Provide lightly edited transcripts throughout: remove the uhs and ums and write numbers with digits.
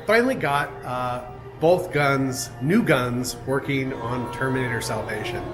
finally got both guns, new guns, working on Terminator Salvation.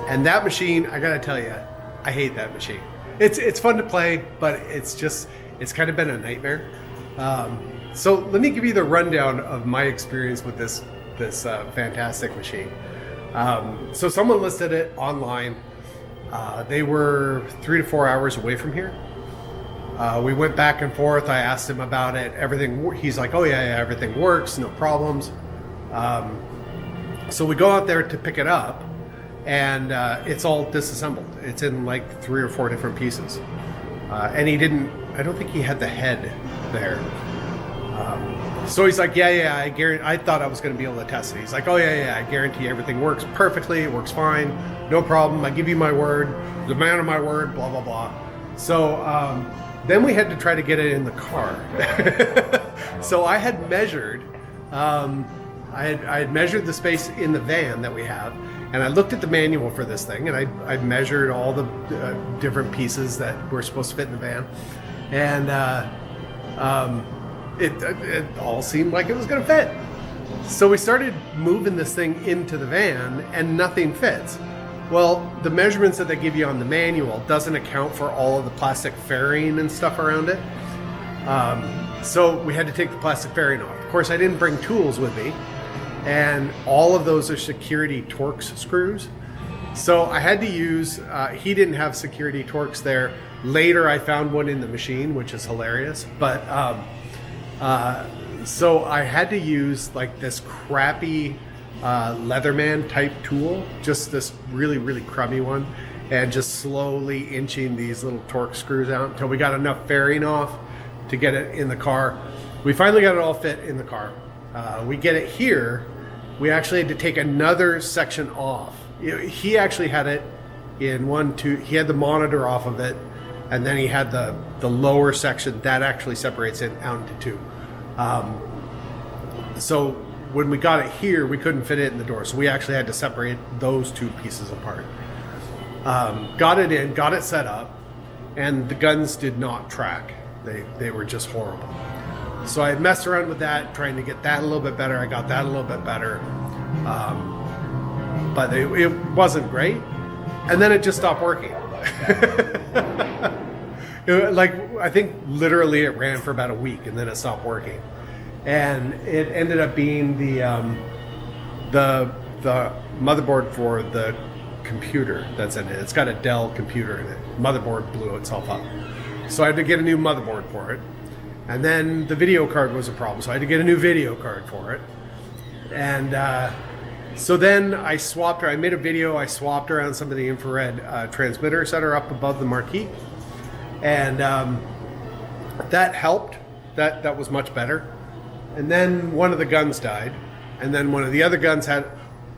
And that machine, I gotta tell you, I hate that machine. It's fun to play, but it's kind of been a nightmare. So let me give you the rundown of my experience with this fantastic machine. So someone listed it online. They were 3 to 4 hours away from here. We went back and forth. I asked him about it. He's like, oh yeah, everything works, no problems. So we go out there to pick it up, and it's all disassembled. It's in like 3 or 4 different pieces. And I don't think he had the head there. So he's like, yeah, I guarantee. I thought I was going to be able to test it. He's like, oh yeah, I guarantee everything works perfectly. It works fine, no problem. I give you my word, the man of my word, blah blah blah. So then we had to try to get it in the car. So I had measured, I had measured the space in the van that we have, and I looked at the manual for this thing, and I measured all the different pieces that were supposed to fit in the van, and it all seemed like it was going to fit. So we started moving this thing into the van, and nothing fits. Well, the measurements that they give you on the manual doesn't account for all of the plastic fairing and stuff around it. So we had to take the plastic fairing off. Of course, I didn't bring tools with me, and all of those are security Torx screws. So I had to use, he didn't have security Torx there. Later, I found one in the machine, which is hilarious. But so I had to use like this crappy Leatherman type tool, just this really, really crummy one, and just slowly inching these little Torx screws out until we got enough fairing off to get it in the car. We finally got it all fit in the car. We get it here. We actually had to take another section off. He actually had it in 1, 2, he had the monitor off of it, and then he had the lower section that actually separates it out into 2. So when we got it here, we couldn't fit it in the door, so we actually had to separate those 2 pieces apart. Got it in, got it set up, and the guns did not track. They were just horrible. So I messed around with that, trying to get that a little bit better. I got that a little bit better, but it wasn't great. And then it just stopped working. Like, I think literally it ran for about a week, and then it stopped working. And it ended up being the motherboard for the computer that's in it. It's got a Dell computer in it. Motherboard blew itself up. So I had to get a new motherboard for it. And then the video card was a problem, so I had to get a new video card for it. And so then I swapped her. I made a video. I swapped around some of the infrared transmitters that are up above the marquee. And that helped. That was much better. And then one of the guns died, and then one of the other guns had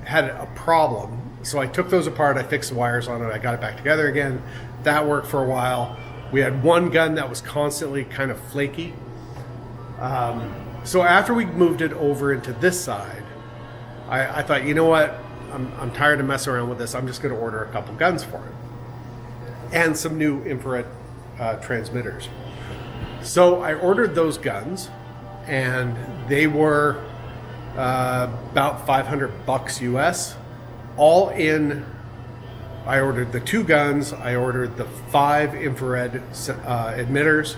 a problem. So I took those apart, I fixed the wires on it, I got it back together again. That worked for a while. We had one gun that was constantly kind of flaky. So after we moved it over into this side, I thought, you know what, I'm tired of messing around with this. I'm just going to order a couple guns for it, and some new infrared transmitters. So I ordered those guns, and they were about $500 US, all in. I ordered the 2 guns, I ordered the 5 infrared emitters,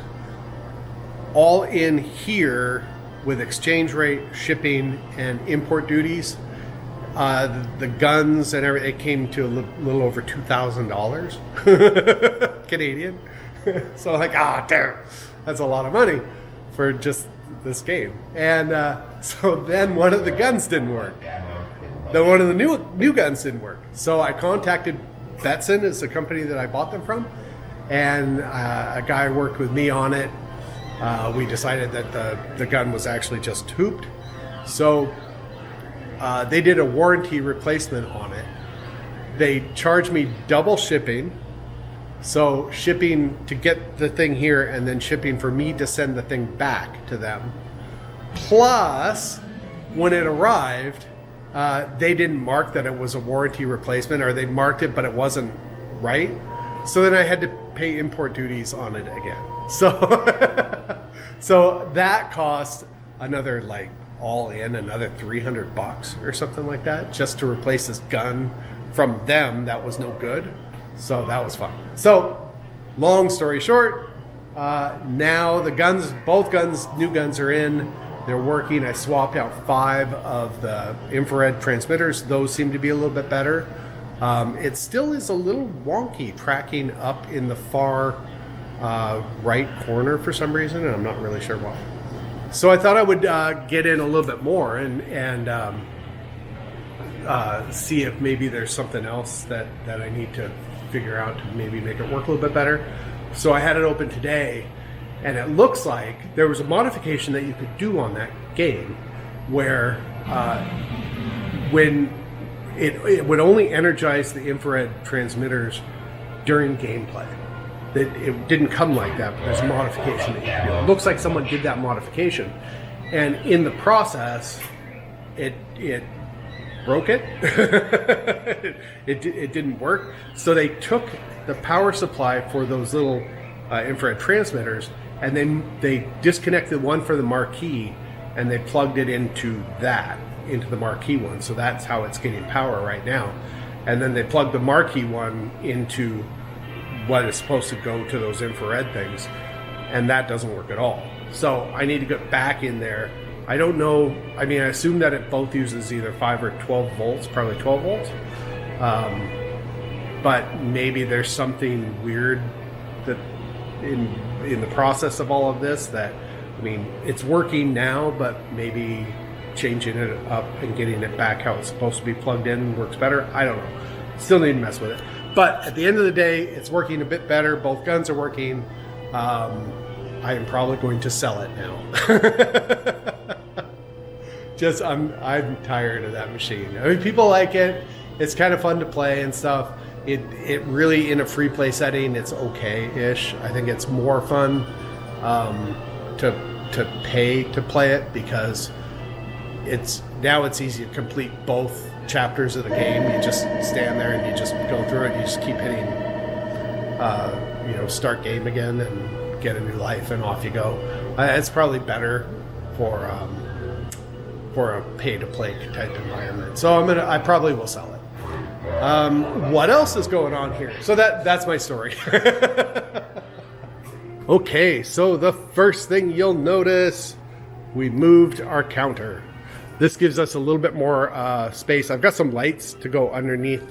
all in here with exchange rate, shipping, and import duties. The guns and everything, it came to a little over $2,000 Canadian. So I'm like, damn, that's a lot of money for just this game. And so then one of the guns didn't work. Then one of the new guns didn't work. So I contacted Betson, is the company that I bought them from, and a guy worked with me on it. We decided that the gun was actually just hooped. So they did a warranty replacement on it. They charged me double shipping. So shipping to get the thing here, and then shipping for me to send the thing back to them. Plus, when it arrived, they didn't mark that it was a warranty replacement, or they marked it but it wasn't right. So then I had to pay import duties on it again. So so that cost another like all in another $300 or something like that just to replace this gun from them that was no good. So that was fun. So long story short, now the guns, both guns, new guns are in. They're working. I swapped out 5 of the infrared transmitters. Those seem to be a little bit better. It still is a little wonky tracking up in the far right corner for some reason, and I'm not really sure why. So I thought I would get in a little bit more and see if maybe there's something else that I need to figure out to maybe make it work a little bit better. So I had it open today, and it looks like there was a modification that you could do on that game where when it would only energize the infrared transmitters during gameplay. It didn't come like that, but there's a modification that you can do. It looks like someone did that modification, and in the process, it broke it. it didn't work. So they took the power supply for those little infrared transmitters, and then they disconnected one for the marquee, and they plugged it into the marquee one. So that's how it's getting power right now. And then they plugged the marquee one into what is supposed to go to those infrared things, and that doesn't work at all. So I need to get back in there. I don't know. I mean, I assume that it both uses either 5 or 12 volts, probably 12 volts. But maybe there's something weird that in the process of all of this that, I mean, it's working now, but maybe changing it up and getting it back how it's supposed to be plugged in works better. I don't know. Still need to mess with it. But at the end of the day, it's working a bit better. Both guns are working. I am probably going to sell it now. Just I'm tired of that machine. I mean, people like it. It's kind of fun to play and stuff. It really, in a free play setting, it's okay-ish. I think it's more fun to pay to play it because it's easy to complete both chapters of the game. You just stand there and you just go through it. And you just keep hitting, start game again and get a new life, and off you go. It's probably better for a pay-to-play type environment. So I probably will sell it. What else is going on here? So that's my story. Okay, so the first thing you'll notice, we moved our counter. This gives us a little bit more space. I've got some lights to go underneath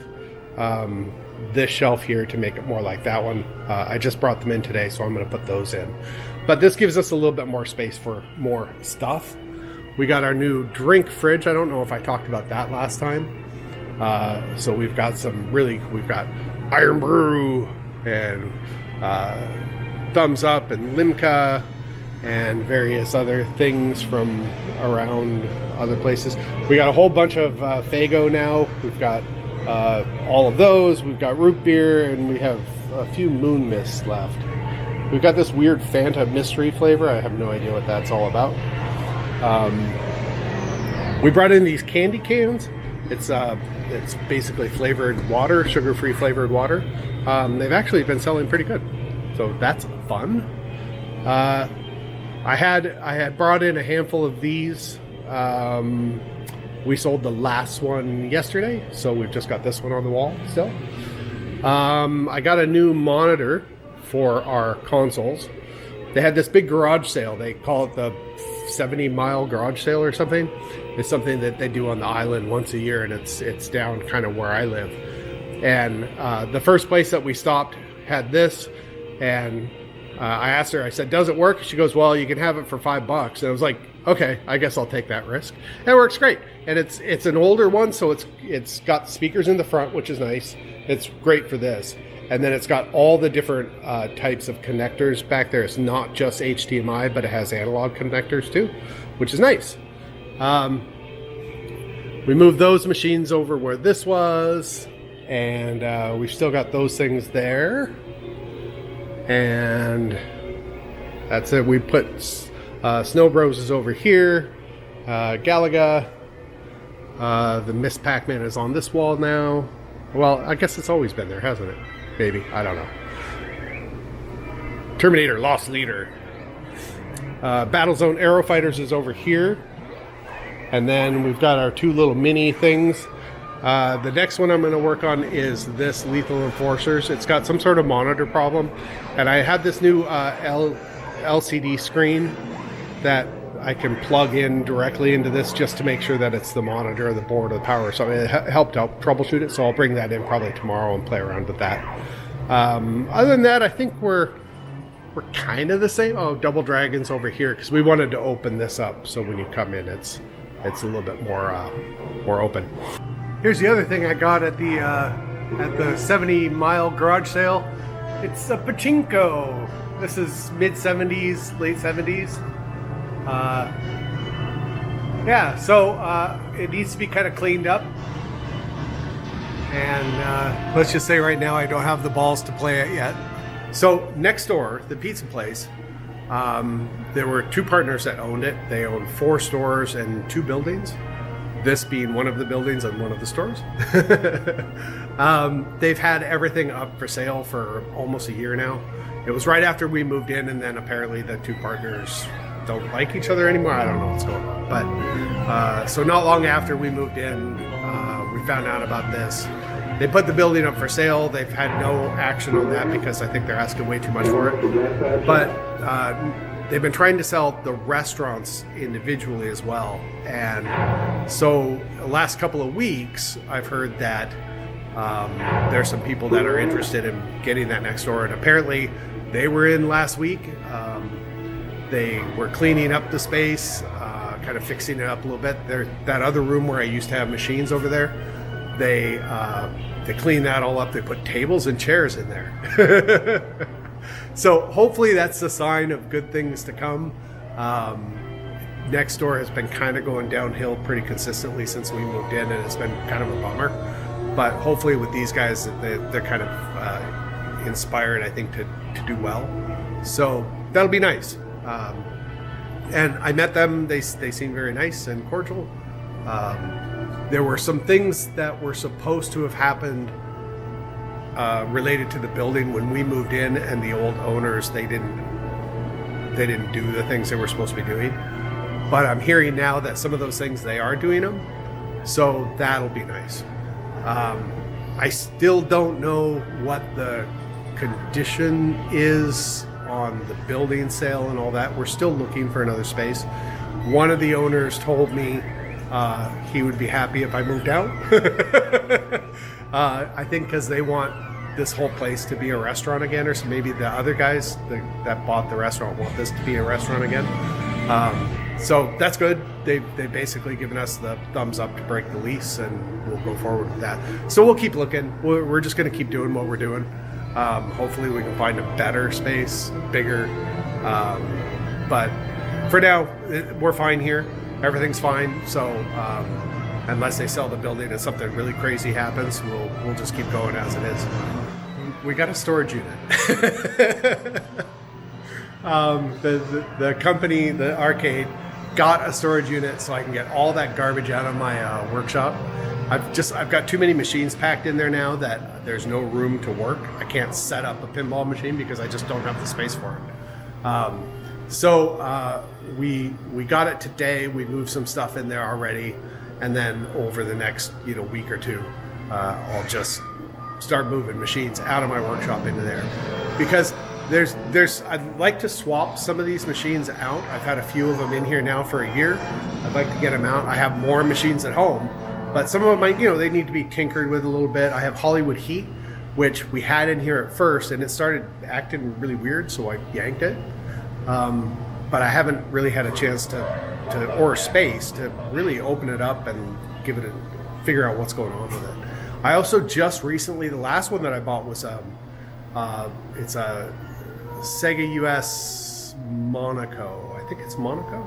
this shelf here to make it more like that one. I just brought them in today, so I'm going to put those in. But this gives us a little bit more space for more stuff. We got our new drink fridge. I don't know if I talked about that last time. So we've got Iron Brew and Thumbs Up and Limca and various other things from around other places. We got a whole bunch of Faygo now. We've got all of those. We've got root beer, and we have a few Moon Mists left. We've got this weird Fanta mystery flavor. I have no idea what that's all about. We brought in these candy cans. It's basically flavored water, sugar-free flavored water. They've actually been selling pretty good, so that's fun. I had brought in a handful of these. We sold the last one yesterday, so we've just got this one on the wall still. I got a new monitor for our consoles. They had this big garage sale. They call it the 70-mile garage sale or something. It's something that they do on the island once a year, and it's down kind of where I live. And the first place that we stopped had this, and I asked her, I said, does it work? She goes, well, you can have it for $5. And I was like, okay, I guess I'll take that risk. And it works great. And it's an older one, so it's got speakers in the front, which is nice. It's great for this. And then it's got all the different types of connectors back there. It's not just HDMI, but it has analog connectors too, which is nice. We moved those machines over where this was, and we've still got those things there. And that's it. We put Snow Bros is over here. Galaga. The Miss Pac-Man is on this wall now. Well, I guess it's always been there, hasn't it? Maybe. I don't know. Terminator Lost Leader. Battlezone Aero Fighters is over here. And then we've got our 2 little mini things. The next one I'm going to work on is this Lethal Enforcers. It's got some sort of monitor problem. And I had this new LCD screen that I can plug in directly into this just to make sure that it's the monitor, the board, or the power or something. It helped out troubleshoot it, so I'll bring that in probably tomorrow and play around with that. Other than that, I think we're kind of the same. Oh, Double Dragon's over here because we wanted to open this up so when you come in, it's a little bit more open. Here's the other thing I got at the 70 Mile garage sale. It's a pachinko. This is mid 70s, late 70s. Yeah, so it needs to be kind of cleaned up. And let's just say right now I don't have the balls to play it yet. So next door, the pizza place, there were 2 partners that owned it. They owned 4 stores and 2 buildings. This being one of the buildings and one of the stores. They've had everything up for sale for almost a year now. It was right after we moved in, and then apparently the 2 partners don't like each other anymore. I don't know what's going on. But so not long after we moved in, we found out about this. They put the building up for sale. They've had no action on that because I think they're asking way too much for it. But they've been trying to sell the restaurants individually as well. And so the last couple of weeks, I've heard that there's some people that are interested in getting that next door. And apparently they were in last week. They were cleaning up the space, kind of fixing it up a little bit. That other room where I used to have machines over there, they cleaned that all up. They put tables and chairs in there. So hopefully that's a sign of good things to come. Next door has been kind of going downhill pretty consistently since we moved in, and it's been kind of a bummer. But hopefully with these guys, they're kind of inspired, I think, to do well. So that'll be nice. And I met them. They seemed very nice and cordial. There were some things that were supposed to have happened related to the building when we moved in, and the old owners, they didn't do the things they were supposed to be doing. But I'm hearing now that some of those things they are doing them, so that'll be nice. I still don't know what the condition is on the building sale and all that. We're still looking for another space. One of the owners told me he would be happy if I moved out. I think because they want this whole place to be a restaurant again, or so maybe the other guys that bought the restaurant want this to be a restaurant again. So that's good. They've basically given us the thumbs up to break the lease, and we'll go forward with that. So we'll keep looking. We're just going to keep doing what we're doing. Hopefully we can find a better space, bigger. But for now, we're fine here. Everything's fine. So unless they sell the building and something really crazy happens, we'll just keep going as it is. We got a storage unit. The company, the arcade, got a storage unit so I can get all that garbage out of my workshop. I've got too many machines packed in there now that there's no room to work. I can't set up a pinball machine because I just don't have the space for it. So we got it today. We moved some stuff in there already, and then over the next week or two, I'll just start moving machines out of my workshop into there, because I'd like to swap some of these machines out. I've had a few of them in here now for a year. I'd like to get them out. I have more machines at home, but some of them might, they need to be tinkered with a little bit. I have Hollywood Heat, which we had in here at first, and it started acting really weird, so I yanked it. But I haven't really had a chance or space to really open it up and figure out what's going on with it. I also just recently, the last one that I bought was it's a Sega US Monaco. I think it's Monaco.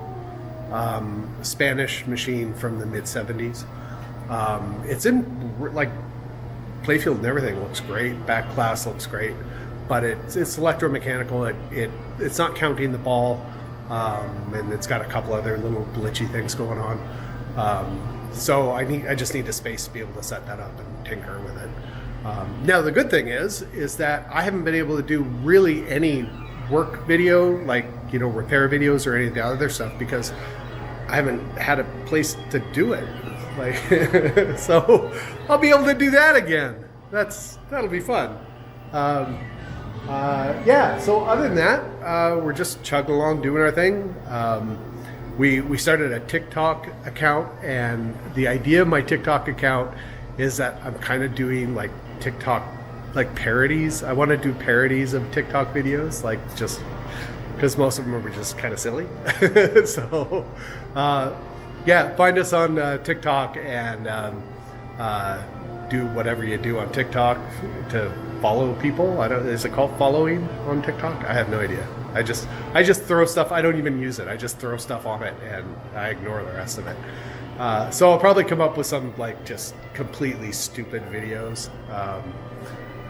A Spanish machine from the mid 70s. It's in playfield and everything looks great. Back glass looks great, but it's electromechanical. It's not counting the ball, and it's got a couple other little glitchy things going on. So I just need a space to be able to set that up and tinker with it. Now the good thing is that I haven't been able to do really any work video, like repair videos or any of the other stuff because I haven't had a place to do it. Like, so I'll be able to do that again. That'll be fun. Yeah. So other than that, we're just chugging along doing our thing. We started a TikTok account, and the idea of my TikTok account is that I'm kind of doing like TikTok like parodies. I want to do parodies of TikTok videos, like just because most of them are just kind of silly. So yeah, find us on TikTok and do whatever you do on TikTok to follow people. Is it called following on TikTok? I have no idea. I just throw stuff. I don't even use it. I just throw stuff on it and I ignore the rest of it. So I'll probably come up with some like just completely stupid videos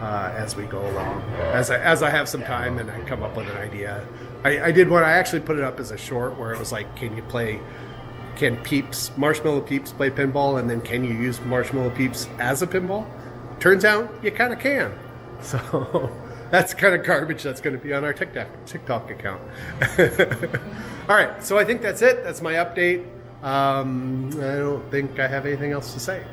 as we go along. As I have some time and I come up with an idea. I did one. I actually put it up as a short where it was like, can Marshmallow Peeps play pinball, and then can you use Marshmallow Peeps as a pinball? Turns out you kind of can. So that's kind of garbage that's going to be on our TikTok account. All right, so I think that's it. That's my update. I don't think I have anything else to say.